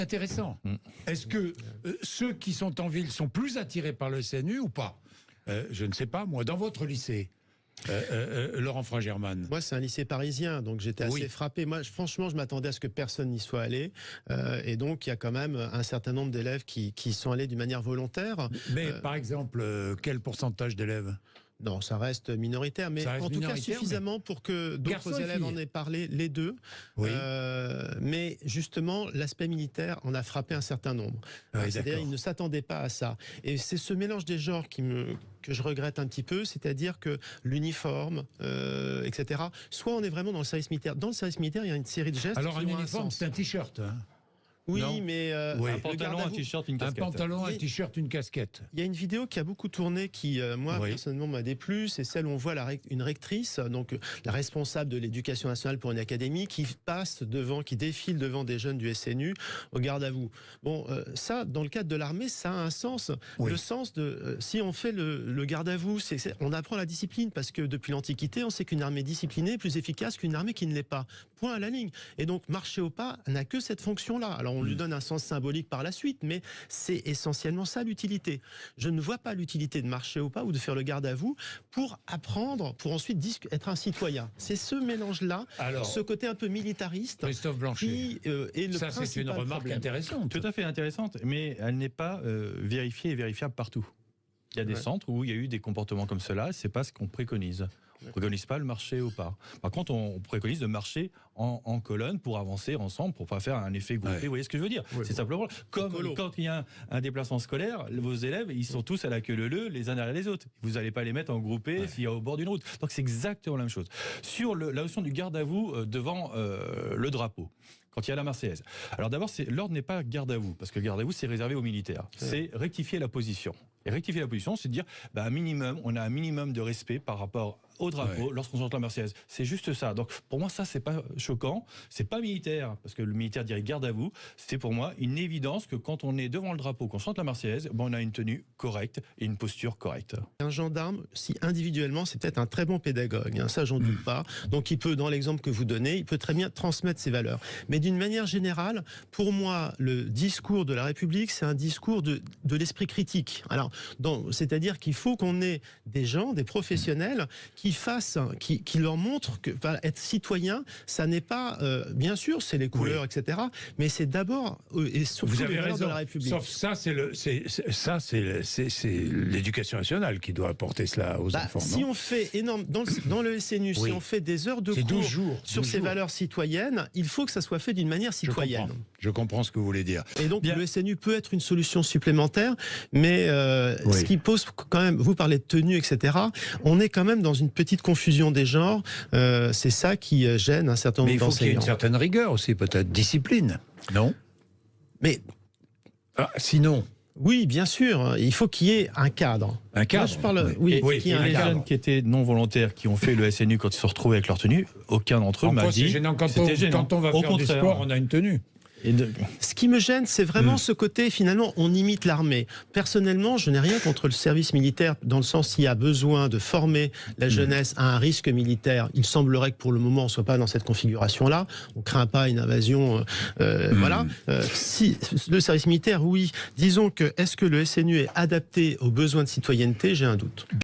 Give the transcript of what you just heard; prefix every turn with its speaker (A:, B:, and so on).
A: Intéressant. Est-ce que ceux qui sont en ville sont plus attirés par le SNU ou pas? Je ne sais pas, moi, dans votre lycée, Laurent Frangéman.
B: Moi, c'est un lycée parisien, donc j'étais assez frappé. Moi, franchement, je m'attendais à ce que personne n'y soit allé. Et donc, il y a quand même un certain nombre d'élèves qui sont allés d'une manière volontaire.
A: Mais par exemple, quel pourcentage d'élèves?
B: Non, ça reste minoritaire, mais en tout cas suffisamment pour que d'autres élèves en aient parlé, les deux. Oui. Mais justement, l'aspect militaire en a frappé un certain nombre. Oui, c'est-à-dire qu'ils ne s'attendaient pas à ça. Et c'est ce mélange des genres que je regrette un petit peu, c'est-à-dire que l'uniforme, etc. Soit on est vraiment dans le service militaire. Dans le service militaire, il y a une série de gestes.
A: Alors un uniforme, c'est un t-shirt. Hein.
B: Oui, non. Mais
C: un pantalon, un t-shirt, une casquette.
A: Un pantalon, un t-shirt, une casquette.
B: Il y a une vidéo qui a beaucoup tourné, qui moi personnellement m'a déplu, c'est celle où on voit une rectrice, donc la responsable de l'éducation nationale pour une académie, qui passe devant, qui défile devant des jeunes du SNU au garde à vous. Bon, ça, dans le cadre de l'armée, ça a un sens. Le sens de si on fait le garde à vous, on apprend la discipline, parce que depuis l'Antiquité, on sait qu'une armée disciplinée est plus efficace qu'une armée qui ne l'est pas. Point à la ligne. Et donc marcher au pas n'a que cette fonction-là. Alors on lui donne un sens symbolique par la suite, mais c'est essentiellement ça l'utilité. Je ne vois pas l'utilité de marcher au pas ou de faire le garde à vous pour apprendre, pour ensuite être un citoyen. C'est ce mélange-là, ce côté un peu militariste.
A: Christophe Blanchet,
B: qui est le
A: ça c'est une remarque intéressante.
C: Tout à fait intéressante, mais elle n'est pas vérifiée et vérifiable partout. Il y a des centres où il y a eu des comportements comme cela, c'est pas ce qu'on préconise. On ne préconise pas le marcher au pas. Par contre, on préconise de marcher en colonne pour avancer ensemble, pour ne pas faire un effet groupé. Vous voyez ce que je veux dire? C'est simplement comme quand il y a un déplacement scolaire, vos élèves, ils sont tous à la queue leu-leu les uns derrière les autres. Vous n'allez pas les mettre en groupé s'il y a au bord d'une route. Donc c'est exactement la même chose. Sur la notion du garde à vous devant le drapeau, quand il y a la Marseillaise. Alors d'abord, l'ordre n'est pas garde à vous, parce que le garde à vous, c'est réservé aux militaires. C'est rectifier la position. Et rectifier la position, c'est de dire, on a un minimum de respect par rapport au drapeau lorsqu'on chante la Marseillaise. C'est juste ça. Donc pour moi, ça, c'est pas choquant. C'est pas militaire, parce que le militaire dirait garde à vous. C'est pour moi une évidence que quand on est devant le drapeau, qu'on chante la Marseillaise, on a une tenue correcte et une posture correcte.
B: Un gendarme, si individuellement, c'est peut-être un très bon pédagogue. Hein, ça, j'en doute pas. Donc il peut, dans l'exemple que vous donnez, il peut très bien transmettre ses valeurs. Mais d'une manière générale, pour moi, le discours de la République, c'est un discours de l'esprit critique. Alors, c'est-à-dire qu'il faut qu'on ait des gens, des professionnels, qui leur montrent que être citoyen, ça n'est pas, bien sûr, c'est les couleurs, etc. Mais c'est d'abord et surtout les valeurs de la République.
A: Sauf ça, c'est l'éducation nationale qui doit apporter cela aux enfants.
B: Si on fait énorme dans le SNU, si on fait des heures de cours sur ces valeurs citoyennes, il faut que ça soit fait d'une manière citoyenne.
A: Je comprends ce que vous voulez dire.
B: Et donc le SNU peut être une solution supplémentaire, mais ce qui pose quand même, vous parlez de tenue, etc. On est quand même dans une petite confusion des genres. C'est ça qui gêne un certain nombre d'enseignants.
A: Mais il faut qu'il y ait une certaine rigueur aussi, peut-être discipline, non?
B: Mais
A: sinon.
B: Oui, bien sûr. Il faut qu'il y ait un cadre.
A: Un cadre.
B: Moi, je parle.
C: Les jeunes qui étaient non volontaires, qui ont fait le SNU quand ils se retrouvent avec leur tenue, aucun d'entre eux m'a dit.
A: C'est gênant quand on va faire du sport, on a une tenue.
B: Ce qui me gêne, c'est vraiment ce côté, finalement, on imite l'armée. Personnellement, je n'ai rien contre le service militaire, dans le sens s'il y a besoin de former la jeunesse à un risque militaire. Il semblerait que pour le moment, on ne soit pas dans cette configuration-là. On ne craint pas une invasion. Voilà. Si le service militaire, oui. Disons que, est-ce que le SNU est adapté aux besoins de citoyenneté? J'ai un doute.